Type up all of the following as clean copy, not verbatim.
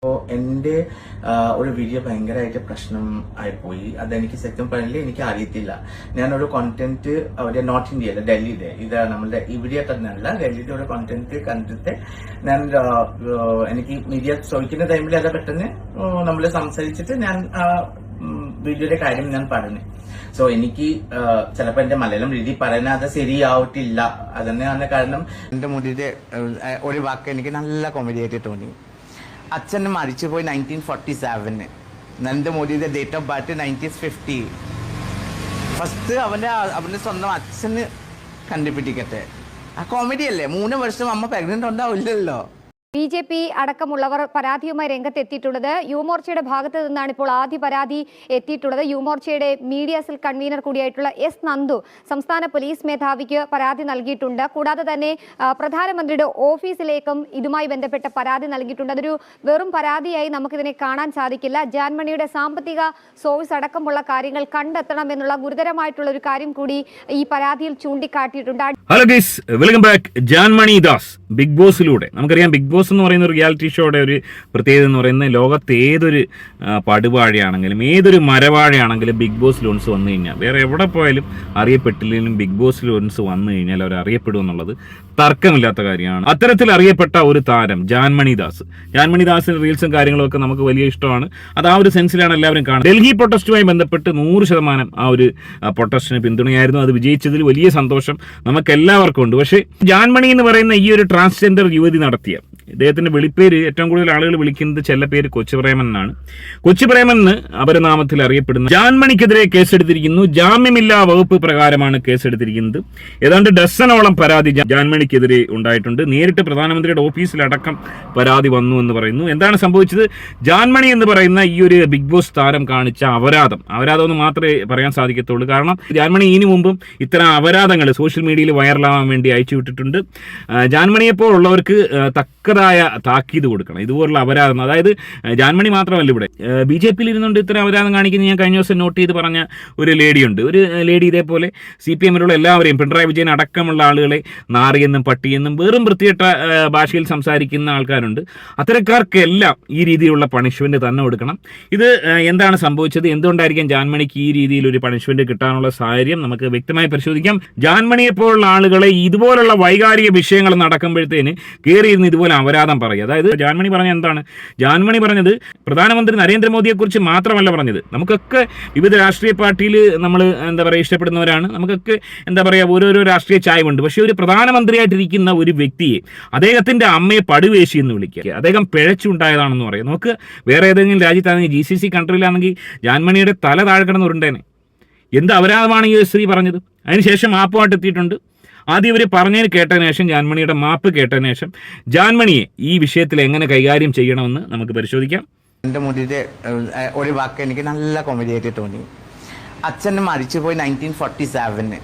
അപ്പോൾ എൻ്റെ ഒരു വീഡിയോ ഭയങ്കരമായിട്ട് പ്രശ്നം ആയിപ്പോയി. അതെനിക്ക് സത്യം പറഞ്ഞാൽ എനിക്ക് അറിയത്തില്ല. ഞാനൊരു കോണ്ടന്റ് അവിടെ നോർത്ത് ഇന്ത്യയിലെ ഡൽഹിയിലെ ഇത് നമ്മളുടെ ഇവിടെ തന്നെയല്ല ഡൽഹിയുടെ ഒരു കോണ്ടന്റ് കണ്ടിട്ട് ഞാൻ എനിക്ക് മീഡിയ ചോദിക്കുന്ന ടൈമിൽ അത് പെട്ടെന്ന് നമ്മൾ സംസാരിച്ചിട്ട് ഞാൻ വീഡിയോയുടെ കാര്യം ഞാൻ പറഞ്ഞു. സോ എനിക്ക് ചിലപ്പോൾ എന്റെ മലയാളം രീതി പറയാൻ അത് ശരിയാവട്ടില്ല. അതന്നെയാണ് കാരണം. എന്റെ മുടിയുടെ ഒരു വാക്ക് എനിക്ക് നല്ല കോമഡി ആയിട്ട് തോന്നി. അച്ഛൻ മരിച്ചുപോയി 1947. നരേന്ദ്രമോദിയുടെ ഡേറ്റ് ഓഫ് ബർത്ത് 1950. ഫസ്റ്റ് അവന്റെ സ്വന്തം അച്ഛന് കണ്ടുപിടിക്കട്ടെ. ആ കോമഡി അല്ലേ? 3 വർഷം അമ്മ പ്രഗ്നന്റ് ഉണ്ടാവില്ലല്ലോ. BJP അടക്കമുള്ളവർ പരാതിയുമായി രംഗത്തെത്തിയിട്ടുള്ളത്. യുവമോർച്ചയുടെ ഭാഗത്ത് നിന്നാണ് ഇപ്പോൾ ആദ്യ പരാതി എത്തിയിട്ടുള്ളത്. യുവമോർച്ചയുടെ മീഡിയ സെൽ കൺവീനർ കൂടിയായിട്ടുള്ള എസ് നന്ദു സംസ്ഥാന പോലീസ് മേധാവിക്ക് പരാതി നൽകിയിട്ടുണ്ട്. കൂടാതെ തന്നെ പ്രധാനമന്ത്രിയുടെ ഓഫീസിലേക്കും ഇതുമായി ബന്ധപ്പെട്ട പരാതി നൽകിയിട്ടുണ്ട്. അതൊരു വെറും പരാതിയായി നമുക്കിതിനെ കാണാൻ സാധിക്കില്ല. ജാൻമണിയുടെ സാമ്പത്തിക സോഴ്സ് അടക്കമുള്ള കാര്യങ്ങൾ കണ്ടെത്തണം എന്നുള്ള ഗുരുതരമായിട്ടുള്ള ഒരു കാര്യം കൂടി ഈ പരാതിയിൽ ചൂണ്ടിക്കാട്ടിയിട്ടുണ്ട്. Hello guys, welcome back. Janmoni Das big ബോസിലൂടെ നമുക്കറിയാം. ബിഗ് ബോസ് എന്ന് പറയുന്ന ഒരു റിയാലിറ്റി ഷോയുടെ ഒരു പ്രത്യേകത എന്ന് പറയുന്നത് ലോകത്ത് ഏതൊരു പടുവാഴയാണെങ്കിലും ഏതൊരു മരവാഴയാണെങ്കിലും ബിഗ് ബോസ് ലോൺസ് വന്നു കഴിഞ്ഞാൽ വേറെ എവിടെ പോയാലും അറിയപ്പെട്ടില്ലെങ്കിലും ബിഗ് ബോസ് ലോൺസ് വന്നു കഴിഞ്ഞാൽ അവർ അറിയപ്പെടും എന്നുള്ളത് തർക്കമില്ലാത്ത കാര്യമാണ്. അത്തരത്തിൽ അറിയപ്പെട്ട ഒരു താരം ജാൻമണി ദാസ്. ജാൻമണി ദാസിന്റെ റീൽസും കാര്യങ്ങളൊക്കെ നമുക്ക് വലിയ ഇഷ്ടമാണ്. അത് ആ ഒരു സെൻസിലാണ് എല്ലാവരും കാണുന്നത്. ഡൽഹി പ്രൊട്ടസ്റ്റുമായി ബന്ധപ്പെട്ട് 100% ആ ഒരു പ്രൊട്ടസ്റ്റിന് പിന്തുണയായിരുന്നു. അത് വിജയിച്ചതിൽ വലിയ സന്തോഷം നമുക്ക് എല്ലാവർക്കും ഉണ്ട്. പക്ഷേ ജാൻമണി എന്ന് പറയുന്ന ഈ ഒരു ട്രാൻസ്ജെൻഡർ യുവതി നടത്തിയ ഇദ്ദേഹത്തിന്റെ വെളിപ്പേര് ഏറ്റവും കൂടുതൽ ആളുകൾ വിളിക്കുന്നത് ചെല്ലപ്പേര് കൊച്ചുപ്രേമൻ എന്നാണ്. കൊച്ചുപ്രേമൻ എന്ന് അപരനാമത്തിൽ അറിയപ്പെടുന്നു. ജാൻമണിക്കെതിരെ കേസെടുത്തിരിക്കുന്നു. ജാമ്യമില്ലാ വകുപ്പ് പ്രകാരമാണ് കേസെടുത്തിരിക്കുന്നത്. ഏതാണ്ട് ഡസനോളം പരാതി ജാൻമണിക്കെതിരെ ഉണ്ടായിട്ടുണ്ട്. നേരിട്ട് പ്രധാനമന്ത്രിയുടെ ഓഫീസിലടക്കം പരാതി വന്നു എന്ന് പറയുന്നു. എന്താണ് സംഭവിച്ചത്? ജാൻമണി എന്ന് പറയുന്ന ഈ ഒരു ബിഗ് ബോസ് താരം കാണിച്ച അപരാധം എന്ന് മാത്രമേ പറയാൻ സാധിക്കത്തുള്ളൂ. കാരണം ജാൻമണി ഇതിനു മുമ്പും ഇത്തരം അപരാധങ്ങൾ സോഷ്യൽ മീഡിയയിൽ വൈറലാവാൻ വേണ്ടി അയച്ചു വിട്ടിട്ടുണ്ട്. ജാൻമണിയെപ്പോലുള്ളവർക്ക് തക്കതായ താക്കീത് കൊടുക്കണം. ഇതുപോലുള്ള അപരാധം, അതായത് ജാൻമണി മാത്രമല്ല, ഇവിടെ BJPയിൽ ഇരുന്നുകൊണ്ട് ഇത്തരം അപരാധം കാണിക്കുന്ന ഞാൻ കഴിഞ്ഞ ദിവസം നോട്ട് ചെയ്ത് പറഞ്ഞ ഒരു ലേഡിയുണ്ട്. ഒരു ലേഡി ഇതേപോലെ CPM-ലുള്ള എല്ലാവരെയും, പിണറായി വിജയൻ അടക്കമുള്ള ആളുകളെ നാറിയെന്നും പട്ടിയെന്നും വെറും വൃത്തികെട്ട ഭാഷയിൽ സംസാരിക്കുന്ന ആൾക്കാരുണ്ട്. അത്തരക്കാർക്കെല്ലാം ഈ രീതിയിലുള്ള പണിഷ്മെന്റ് തന്നെ കൊടുക്കണം. ഇത് എന്താണ് സംഭവിച്ചത്? എന്തുകൊണ്ടായിരിക്കും ജാൻമണിക്ക് ഈ രീതിയിൽ ഒരു പണിഷ്മെന്റ് കിട്ടാനുള്ള സാഹചര്യം നമുക്ക് വ്യക്തമായി പരിശോധിക്കാം. ജാൻമണിയെപ്പോലുള്ള ആളുകളെ ഇതുപോലുള്ള വൈകാരിക വിഷയങ്ങൾ നടക്കുമ്പോഴത്തേന് കയറിയിരുന്ന് ഇതുപോലെ അപരാധം പറയുക. അതായത് ജാൻമണി പറഞ്ഞ എന്താണ്? ജാൻമണി പറഞ്ഞത് പ്രധാനമന്ത്രി നരേന്ദ്രമോദിയെക്കുറിച്ച് മാത്രമല്ല പറഞ്ഞത്. നമുക്കൊക്കെ വിവിധ രാഷ്ട്രീയ പാർട്ടിയിൽ നമ്മൾ ഇഷ്ടപ്പെടുന്നവരാണ്. നമുക്കൊക്കെ ഓരോരോ രാഷ്ട്രീയ ചായവുണ്ട്. പക്ഷേ ഒരു പ്രധാനമന്ത്രിയായിട്ടിരിക്കുന്ന ഒരു വ്യക്തിയെ അദ്ദേഹത്തിന്റെ അമ്മയെ പടുവേശി എന്ന് വിളിക്കുക, അദ്ദേഹം പിഴച്ചുണ്ടായതാണെന്ന് പറയാം. നമുക്ക് വേറെ ഏതെങ്കിലും രാജ്യത്താണെങ്കിൽ GCC കൺട്രിയിലാണെങ്കിൽ ജാൻമണിയുടെ തല താഴെ കിടന്നുരുണ്ടേനെ. എന്ത് അപരാധമാണ് ഈ സ്ത്രീ പറഞ്ഞത്? അതിനുശേഷം മാപ്പുമായിട്ട് എത്തിയിട്ടുണ്ട്. ആദ്യം ഇവർ പറഞ്ഞതിന് കേട്ടതിന് ശേഷം, ജാൻമണിയുടെ മാപ്പ് കേട്ടതിന് ശേഷം ജാൻമണിയെ ഈ വിഷയത്തിൽ എങ്ങനെ കൈകാര്യം ചെയ്യണമെന്ന് നമുക്ക് പരിശോധിക്കാം. എൻ്റെ മുടിയുടെ ഒരു വാക്ക് എനിക്ക് നല്ല കോമഡി ആയിട്ട് തോന്നി. അച്ഛൻ മരിച്ചുപോയി 1947.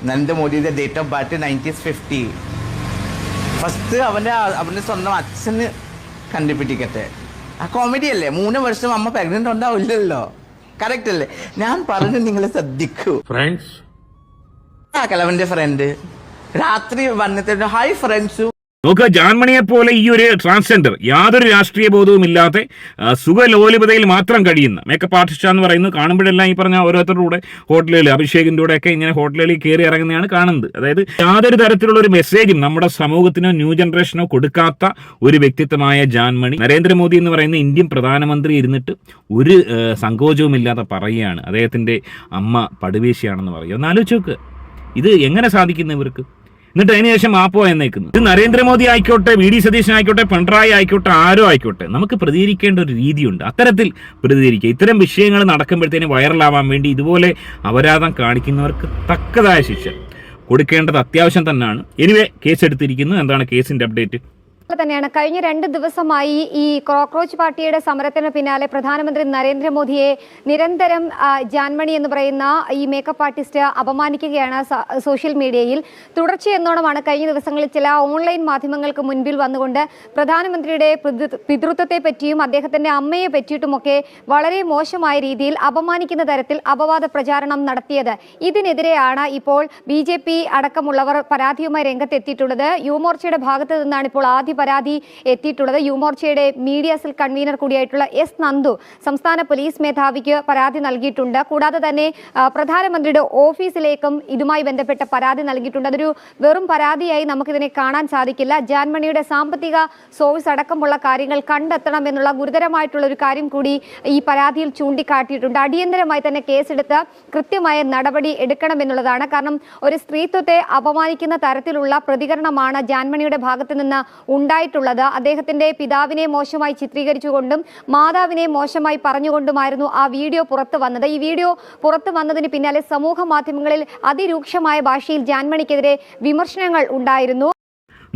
നരേന്ദ്രമോദിയുടെ ഡേറ്റ് ഓഫ് ബർത്ത് 1950. ഫസ്റ്റ് അവന്റെ സ്വന്തം അച്ഛന് കണ്ടുപിടിക്കട്ടെ. ആ കോമഡി അല്ലേ? 3 വർഷം അമ്മ പ്രഗ്നന്റ് ഉണ്ടാവില്ലല്ലോ. കറക്റ്റ് അല്ലേ? ഞാൻ പറഞ്ഞു, നിങ്ങൾ ശ്രദ്ധിക്കൂ. ഫ്രണ്ട്സ് കലവന്റെ ഫ്രണ്ട് രാത്രി വന്നിട്ട് ഹായ് ഫ്രണ്ട്സ്. നോക്കുക, ജാൻമണിയെ പോലെ ഈ ഒരു ട്രാൻസ്ജെൻഡർ യാതൊരു രാഷ്ട്രീയ ബോധവും ഇല്ലാതെ സുഖലോലിപതയിൽ മാത്രം കഴിയുന്ന മേക്കപ്പ് ആർട്ടിസ്റ്റ് എന്ന് പറയുന്നത് കാണുമ്പോഴെല്ലാം ഈ പറഞ്ഞ ഓരോരുത്തരുടെ കൂടെ ഹോട്ടലുകളിൽ, അഭിഷേകിന്റെ കൂടെ ഒക്കെ ഇങ്ങനെ ഹോട്ടലുകളിൽ കയറി ഇറങ്ങുന്നതാണ് കാണുന്നത്. അതായത് യാതൊരു തരത്തിലുള്ള ഒരു മെസ്സേജും നമ്മുടെ സമൂഹത്തിനോ ന്യൂ ജനറേഷനോ കൊടുക്കാത്ത ഒരു വ്യക്തിത്വമായ ജാൻമണി നരേന്ദ്രമോദി എന്ന് പറയുന്ന ഇന്ത്യൻ പ്രധാനമന്ത്രി ഇരുന്നിട്ട് ഒരു സങ്കോചവും ഇല്ലാതെ പറയുകയാണ് അദ്ദേഹത്തിന്റെ അമ്മ പടുവേശിയാണെന്ന് പറയുക. ഒന്ന് ആലോചിച്ച് നോക്ക്, ഇത് എങ്ങനെ സാധിക്കുന്നു ഇവർക്ക്? എന്നിട്ട് അതിനുശേഷം മാപ്പോ എന്നേക്കുന്നു. ഇത് നരേന്ദ്രമോദി ആയിക്കോട്ടെ, VD സതീശൻ ആയിക്കോട്ടെ, പിണറായി ആയിക്കോട്ടെ, ആരോ ആയിക്കോട്ടെ, നമുക്ക് പ്രതികരിക്കേണ്ട ഒരു രീതിയുണ്ട്. അത്തരത്തിൽ പ്രതികരിക്കുക. ഇത്തരം വിഷയങ്ങൾ നടക്കുമ്പോഴത്തേന് വൈറലാവാൻ വേണ്ടി ഇതുപോലെ അപരാധം കാണിക്കുന്നവർക്ക് തക്കതായ ശിക്ഷ കൊടുക്കേണ്ടത് അത്യാവശ്യം തന്നെയാണ്. എനിവേ, കേസെടുത്തിരിക്കുന്നു. എന്താണ് കേസിന്റെ അപ്ഡേറ്റ്? തന്നെയാണ് കഴിഞ്ഞ 2 ദിവസമായി ഈ കോക്രോച്ച് പാർട്ടിയുടെ സമരത്തിന് പിന്നാലെ പ്രധാനമന്ത്രി നരേന്ദ്രമോദിയെ നിരന്തരം ജാൻമണി എന്ന് പറയുന്ന ഈ മേക്കപ്പ് ആർട്ടിസ്റ്റ് അപമാനിക്കുകയാണ് സോഷ്യൽ മീഡിയയിൽ. തുടർച്ചയെന്നോണമാണ് കഴിഞ്ഞ ദിവസങ്ങളിൽ ചില ഓൺലൈൻ മാധ്യമങ്ങൾക്ക് മുൻപിൽ വന്നുകൊണ്ട് പ്രധാനമന്ത്രിയുടെ പിതൃത്വത്തെ പറ്റിയും അദ്ദേഹത്തിന്റെ അമ്മയെ പറ്റിയിട്ടുമൊക്കെ വളരെ മോശമായ രീതിയിൽ അപമാനിക്കുന്ന തരത്തിൽ അപവാദ പ്രചാരണം നടത്തിയത്. ഇതിനെതിരെയാണ് ഇപ്പോൾ BJP അടക്കമുള്ളവർ പരാതിയുമായി രംഗത്തെത്തിയിട്ടുള്ളത്. യുവമോർച്ചയുടെ ഭാഗത്ത് നിന്നാണ് ഇപ്പോൾ ആദ്യ പരാതി എത്തിയിട്ടുള്ളത്. യുവമോർച്ചയുടെ മീഡിയ സെൽ കൺവീനർ കൂടിയായിട്ടുള്ള എസ് നന്ദു സംസ്ഥാന പോലീസ് മേധാവിക്ക് പരാതി നൽകിയിട്ടുണ്ട്. കൂടാതെ തന്നെ പ്രധാനമന്ത്രിയുടെ ഓഫീസിലേക്കും ഇതുമായി ബന്ധപ്പെട്ട പരാതി നൽകിയിട്ടുണ്ട്. അതൊരു വെറും പരാതിയായി നമുക്കിതിനെ കാണാൻ സാധിക്കില്ല. ജാൻമണിയുടെ സാമ്പത്തിക സോഴ്സ് അടക്കമുള്ള കാര്യങ്ങൾ കണ്ടെത്തണം എന്നുള്ള ഗുരുതരമായിട്ടുള്ള ഒരു കാര്യം കൂടി ഈ പരാതിയിൽ ചൂണ്ടിക്കാട്ടിയിട്ടുണ്ട്. അടിയന്തരമായി തന്നെ കേസെടുത്ത് കൃത്യമായ നടപടി എടുക്കണമെന്നുള്ളതാണ്. കാരണം ഒരു സ്ത്രീത്വത്തെ അപമാനിക്കുന്ന തരത്തിലുള്ള പ്രതികരണമാണ് ജാൻമണിയുടെ ഭാഗത്ത് നിന്ന് ഉണ്ടായിട്ടുള്ളത്. അദ്ദേഹത്തിന്റെ പിതാവിനെ മോശമായി ചിത്രീകരിച്ചുകൊണ്ടും മാതാവിനെ മോശമായി പറഞ്ഞുകൊണ്ടുമായിരുന്നു ആ വീഡിയോ പുറത്തു വന്നത്. ഈ വീഡിയോ പുറത്തു വന്നതിന് പിന്നാലെ സമൂഹ മാധ്യമങ്ങളിൽ അതിരൂക്ഷമായ ഭാഷയിൽ ജാൻമണിക്കെതിരെ വിമർശനങ്ങൾ ഉണ്ടായിരുന്നു.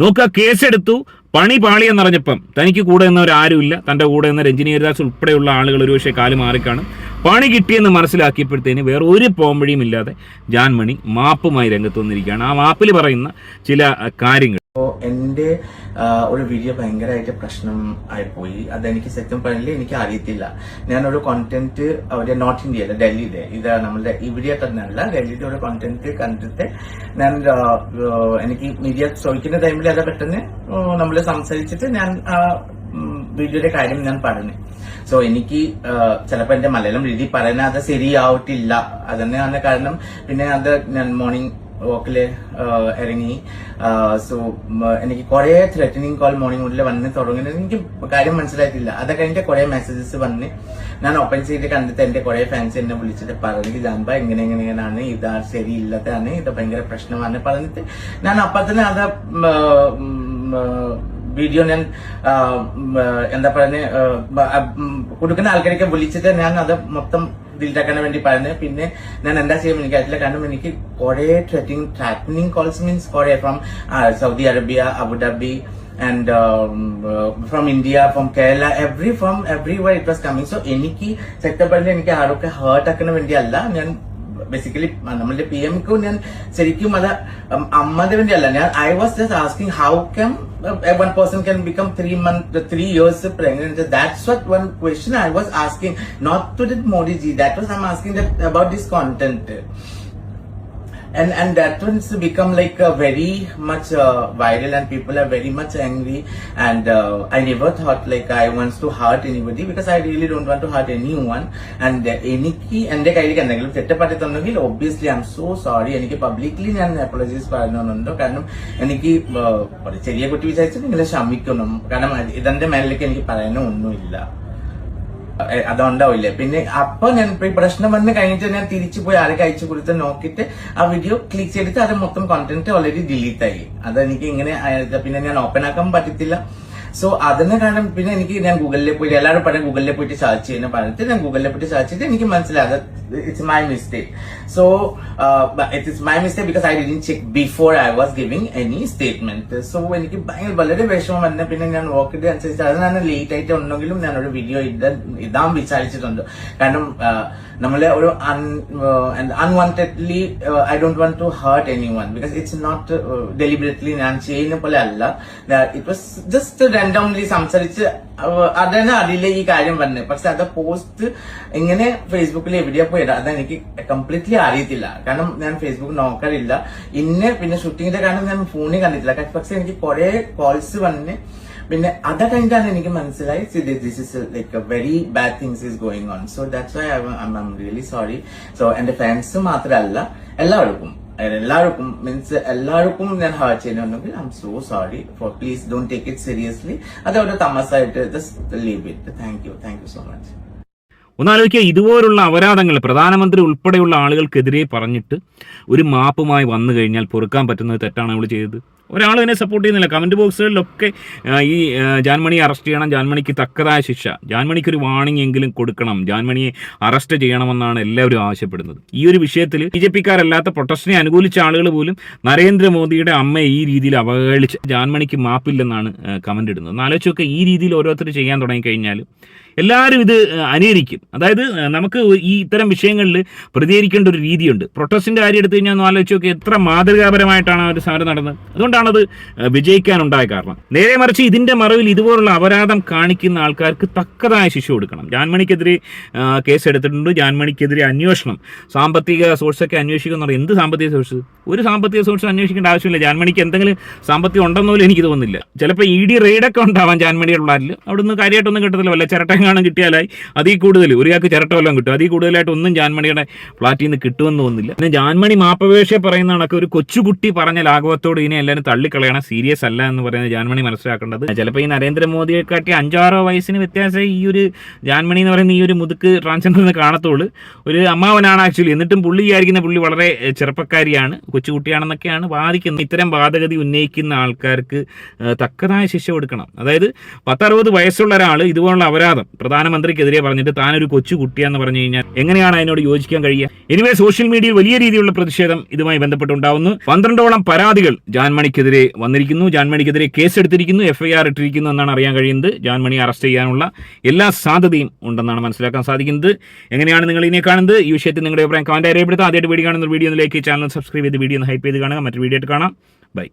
നോക്കുക, കേസെടുത്തു, പണി പാളിയെന്നറിഞ്ഞപ്പം തനിക്ക് കൂടെ നിന്നവരാരുമില്ല, തൻ്റെ കൂടെ നിന്ന് രഞ്ജിനി ഹരിദാസ് ഉൾപ്പെടെയുള്ള ആളുകൾ ഒരുപക്ഷെ കാല് മാറിക്കാണും. പണി കിട്ടിയെന്ന് മനസ്സിലാക്കിയപ്പോഴത്തേന് വേറെ ഒരു പോംവഴിയും ഇല്ലാതെ ജാൻമണി മാപ്പുമായി രംഗത്ത് വന്നിരിക്കുകയാണ്. ആ മാപ്പിൽ പറയുന്ന ചില കാര്യങ്ങൾ. അപ്പോൾ എൻ്റെ ഒരു വീഡിയോ ഭയങ്കരമായിട്ട് പ്രശ്നം ആയിപ്പോയി. അതെനിക്ക് സത്യം പറഞ്ഞാൽ എനിക്ക് അറിയത്തില്ല. ഞാനൊരു കോണ്ടന്റ് അവിടെ നോർത്ത് ഇന്ത്യയിലെ ഡൽഹിയിലെ ഇത് നമ്മളുടെ ഇവിടെ തന്നെയല്ല ഡൽഹിയുടെ ഒരു കോണ്ടന്റ് കണ്ടിട്ട് ഞാൻ എനിക്ക് മീഡിയ ചോദിക്കുന്ന ടൈമിൽ അത് പെട്ടെന്ന് നമ്മൾ സംസാരിച്ചിട്ട് ഞാൻ വീഡിയോയുടെ കാര്യം ഞാൻ പറഞ്ഞു. സോ എനിക്ക് ചിലപ്പോൾ എന്റെ മലയാളം രീതി പറയാൻ അത് ശരിയാവട്ടില്ല. അതന്നെയാണ് കാരണം. പിന്നെ അത് ഞാൻ മോർണിംഗ് വോക്കില് ഇറങ്ങി. സോ എനിക്ക് കുറെ ത്രെറ്റനിങ് കോൾ മോർണിംഗ് മുതൽ വന്ന് തുടങ്ങുന്നത് എനിക്ക് കാര്യം മനസ്സിലായിട്ടില്ല. അത് കഴിഞ്ഞിട്ട് കുറെ മെസ്സേജസ് വന്ന് ഞാൻ ഓപ്പൺ ചെയ്ത് കണ്ടിട്ട് എന്റെ കുറെ ഫാൻസ് എന്നെ വിളിച്ചിട്ട് പറഞ്ഞു, ജാൻബ എങ്ങനെയാണ്, ഇതാ ശരിയില്ലാത്തതാണ്, ഇത് ഭയങ്കര പ്രശ്നമാണ് പറഞ്ഞിട്ട് ഞാൻ അപ്പൊ തന്നെ അത് വീഡിയോ ഞാൻ എന്താ പറയുക കൊടുക്കുന്ന ആൾക്കാരൊക്കെ വിളിച്ചിട്ട് ഞാൻ അത് മൊത്തം ഡിലീറ്റാക്കാൻ വേണ്ടി പറഞ്ഞു. പിന്നെ ഞാൻ എന്താ ചെയ്യാൻ എനിക്കറിയില്ല. കാരണം എനിക്ക് കുറെ ത്രെറ്റനിങ് കോൾസ് മീൻസ് കുറെ from Saudi Arabia, Abu Dhabi and from India, from Kerala, from everywhere it was coming. So എനിക്ക് സെക്ടറിൽ എനിക്ക് ആരൊക്കെ ഹേർട്ട് ആക്കുന്ന വേണ്ടിയല്ല. ഞാൻ ബേസിക്കലി നമ്മളുടെ PM-ക്കും ഞാൻ ശരിക്കും അത് അമ്മയുടെ വേണ്ടിയല്ല. ഞാൻ I was just asking how come one person can become 3 years pregnant. That's what one question I was asking, not to the Modi ji. That was I'm asking that about this content. And that one's become like very much viral and people are very much angry. And I never thought like I wants to hurt anybody because I really don't want to hurt anyone. And എനിക്ക് എന്റെ കയ്യിലേക്ക് എന്തെങ്കിലും തെറ്റപ്പറ്റിട്ടുണ്ടെങ്കിൽ obviously I'm so sorry. എനിക്ക് publicly ഞാൻ apologise പറയുന്നുണ്ട്. കാരണം എനിക്ക് ചെറിയ കുട്ടി വിചാരിച്ചാൽ നിങ്ങളെ ക്ഷമിക്കണം. കാരണം ഇതെന്റെ മേലേക്ക് എനിക്ക് പറയാനോ ഒന്നുമില്ല. അതുണ്ടാവില്ലേ. പിന്നെ അപ്പൊ ഞാൻ പ്രശ്നം വന്ന് കഴിഞ്ഞിട്ട് ഞാൻ തിരിച്ചു പോയി ആരൊക്കെ അയച്ചു കൊടുത്ത് നോക്കിയിട്ട് ആ വീഡിയോ ക്ലിക്ക് ചെയ്തിട്ട് അത് മൊത്തം കോണ്ടന്റ് ഓൾറെഡി ഡിലീറ്റ് ആയി. അതെനിക്ക് ഇങ്ങനെ പിന്നെ ഞാൻ ഓപ്പൺ ആക്കാൻ പറ്റത്തില്ല. സോ അതിന് കാരണം പിന്നെ എനിക്ക് ഞാൻ ഗൂഗിളിൽ പോയിട്ട് എല്ലാവരും പറഞ്ഞ ഗൂഗിളിൽ പോയിട്ട് സെർച്ച് ചെയ്യുന്ന പറഞ്ഞിട്ട് ഞാൻ ഗൂഗിളിൽ പോയിട്ട് സെർച്ച് ചെയ്തിട്ട് എനിക്ക് മനസ്സിലായത് it's my mistake. So it is my mistake because I didn't check before I was giving any statement. So എനിക്ക് വളരെ വിഷമം വന്നെ. പിന്നെ ഞാൻ വർക്കിന്റെ അനുസരിച്ച് അത് ഞാൻ ലേറ്റ് ആയിട്ട് ഉണ്ടെങ്കിലും ഞാൻ ഒരു വീഡിയോ ഇടാൻ വിചാരിച്ചിട്ടുണ്ട്. കാരണം നമ്മളെ ഒരു unwantedly I don't want to hurt any one because it's not deliberately ഞാൻ ചെയ്യുന്ന പോലെ അല്ല. ഇറ്റ് വാസ് ജസ്റ്റ് റാൻഡംലി സംസാരിച്ച് അതന്നെ അറിയില്ല ഈ കാര്യം പറഞ്ഞത്. പക്ഷെ അത് പോസ്റ്റ് ഇങ്ങനെ ഫേസ്ബുക്കിൽ എവിടെയാ പോയി അതെനിക്ക് കംപ്ലീറ്റ്ലി അറിയത്തില്ല. കാരണം ഞാൻ ഫേസ്ബുക്ക് നോക്കാറില്ല. പിന്നെ ഷൂട്ടിങ്ങിന്റെ കാരണം ഞാൻ ഫോണിൽ കണ്ടിട്ടില്ല. പക്ഷെ എനിക്ക് കുറെ കോൾസ് വന്ന് പിന്നെ അത് കഴിഞ്ഞിട്ടാണ് എനിക്ക് മനസ്സിലായി this is like very bad things is going on. So that's why I'm really sorry. So എന്റെ ഫാൻസ് മാത്രമല്ല എല്ലാവർക്കും മീൻസ് എല്ലാവർക്കും ഞാൻ ഹേർട്ട് ചെയ്യുന്നുണ്ടെങ്കിൽ I'm so sorry. For please don't take it seriously. അതവിടെ തമാശയായിട്ട് just leave it. Thank you so much. ഒന്നാലോചിക്കുക, ഇതുപോലുള്ള അപരാധങ്ങൾ പ്രധാനമന്ത്രി ഉൾപ്പെടെയുള്ള ആളുകൾക്കെതിരെ പറഞ്ഞിട്ട് ഒരു മാപ്പുമായി വന്നു കഴിഞ്ഞാൽ പൊറുക്കാൻ പറ്റുന്നത് തെറ്റാണ് അവൾ ചെയ്തത്. ഒരാൾ ഇതിനെ സപ്പോർട്ട് ചെയ്യുന്നില്ല. കമൻറ്റ് ബോക്സുകളിലൊക്കെ ഈ ജാൻമണിയെ അറസ്റ്റ് ചെയ്യണം, ജാൻമണിക്ക് തക്കതായ ശിക്ഷ, ജാൻമണിക്കൊരു വാണിംഗ് എങ്കിലും കൊടുക്കണം, ജാൻമണിയെ അറസ്റ്റ് ചെയ്യണമെന്നാണ് എല്ലാവരും ആവശ്യപ്പെടുന്നത്. ഈ ഒരു വിഷയത്തിൽ BJP-ക്കാരല്ലാത്ത പ്രൊട്ടസ്റ്റിനെ അനുകൂലിച്ച ആളുകൾ പോലും നരേന്ദ്രമോദിയുടെ അമ്മയെ ഈ രീതിയിൽ അവഹേളിച്ച് ജാൻമണിക്ക് മാപ്പില്ലെന്നാണ് കമൻ്റ് ഇടുന്നത്. എന്നാലോചിച്ചൊക്കെ ഈ രീതിയിൽ ഓരോരുത്തർ ചെയ്യാൻ തുടങ്ങിക്കഴിഞ്ഞാൽ എല്ലാവരും ഇത് അനുകരിക്കും. അതായത് നമുക്ക് ഈ ഇത്തരം വിഷയങ്ങളിൽ പ്രതികരിക്കേണ്ട ഒരു രീതിയുണ്ട്. പ്രൊട്ടസ്റ്റിൻ്റെ കാര്യം എടുത്തു കഴിഞ്ഞാൽ ഒന്ന് ആലോചിച്ച് നോക്കി എത്ര മാതൃകാപരമായിട്ടാണ് ആ ഒരു സമരം നടന്നത്. അതുകൊണ്ട് എന്തുകൊണ്ടാണത് വിജയിക്കാനുണ്ടായ കാരണം? നേരെ മറിച്ച് ഇതിന്റെ മറവിൽ ഇതുപോലുള്ള അപരാധം കാണിക്കുന്ന ആൾക്കാർക്ക് തക്കതായ ശിക്ഷ കൊടുക്കണം. ജാൻമണിക്കെതിരെ കേസ് എടുത്തിട്ടുണ്ട്. ജാൻമണിക്കെതിരെ അന്വേഷണം, സാമ്പത്തിക സോഴ്സൊക്കെ അന്വേഷിക്കുന്ന പറയും. എന്ത് സാമ്പത്തിക സോഴ്സ്? ഒരു സാമ്പത്തിക സോഴ്സ് അന്വേഷിക്കേണ്ട ആവശ്യമില്ല. ജാൻമണിക്ക് എന്തെങ്കിലും സാമ്പത്തികം ഉണ്ടെന്നോലും എനിക്ക് തോന്നുന്നില്ല. ചിലപ്പോൾ ED റെയ്ഡൊക്കെ ഉണ്ടാവാൻ ജാൻമണിയുടെ ഫ്ലാറ്റിൽ. അവിടുന്ന് കാര്യമായിട്ടൊന്നും കിട്ടത്തില്ല. വല്ല ചിരട്ടങ്ങാനും കിട്ടിയാലായി അതിൽ കൂടുതൽ ഒരാൾക്ക് ചിരട്ട വല്ലതും കിട്ടും. അതിൽ കൂടുതലായിട്ട് ഒന്നും ജാൻമണിയുടെ ഫ്ലാറ്റിൽ നിന്ന് കിട്ടുമെന്ന് തോന്നുന്നില്ല. പിന്നെ ജാൻമണി മാപ്പപേക്ഷ പറയുന്ന കണക്ക് ഒരു കൊച്ചുകുട്ടി പറഞ്ഞ ലാഘവത്തോട് ഇതിനെ എല്ലാവരും തള്ളിക്കളയണം, സീരിയസ് അല്ല എന്ന് പറയുന്നത് ജാൻമണി മനസ്സിലാക്കേണ്ടത്. ചിലപ്പോൾ ഈ നരേന്ദ്രമോദിയെ കാട്ടി 5-6 വയസ്സിന് വ്യത്യാസം ഈ ഒരു ജാൻമണി എന്ന് പറയുന്ന ഈ ഒരു മുതുക്ക് ട്രാൻസ്ജെൻഡറിന് കാണത്തുള്ളൂ. ഒരു അമ്മാവനാണ് ആക്ച്വലി. എന്നിട്ടും പുള്ളി വിചാരിക്കുന്ന പുള്ളി വളരെ ചെറുപ്പക്കാരിയാണ്, കൊച്ചുകുട്ടിയാണെന്നൊക്കെയാണ് വാദിക്കുന്നത്. ഇത്തരം വാദഗതി ഉന്നയിക്കുന്ന ആൾക്കാർക്ക് തക്കതായ ശിക്ഷ കൊടുക്കണം. അതായത് 10-60 വയസ്സുള്ള ഒരാൾ ഇതുപോലുള്ള അപരാധം പ്രധാനമന്ത്രിക്കെതിരെ പറഞ്ഞിട്ട് താനൊരു കൊച്ചുകുട്ടിയാന്ന് പറഞ്ഞു കഴിഞ്ഞാൽ എങ്ങനെയാണ് അതിനോട് യോജിക്കാൻ കഴിയുക? എനിവേ സോഷ്യൽ മീഡിയയിൽ വലിയ രീതിയിലുള്ള പ്രതിഷേധം ഇതുമായി ബന്ധപ്പെട്ടുണ്ടാവുന്നു. 12ഓളം പരാതികൾ ജാൻമണിക്കെതിരെ വന്നിരിക്കുന്നു. ജാൻമണിക്കെതിരെ കേസെടുത്തിരിക്കുന്നു, FIR ഇട്ടിരിക്കുന്നു എന്നാണ് അറിയാൻ കഴിയുന്നത്. ജാൻമണി അറസ്റ്റ് ചെയ്യാനുള്ള എല്ലാ സാധ്യതയും ഉണ്ടെന്നാണ് മനസ്സിലാക്കാൻ സാധിക്കുന്നത്. എങ്ങനെയാണ് നിങ്ങൾ ഇതിനെ കാണുന്നത്? ഈ വിഷയത്തിൽ നിങ്ങളുടെ അഭിപ്രായം കമന്റ് രേഖപ്പെടുത്തുക. ആദ്യമായിട്ട് വീഡിയോ കാണുന്ന വീഡിയോ ലൈക്ക്, ചാനൽ സബ്സ്ക്രൈബ് ചെയ്ത് വീഡിയോ ഒന്ന് ഹൈപ്പ് ചെയ്ത് കാണുക. മറ്റൊരു വീഡിയോ ആയിട്ട് കാണാം. ബൈ.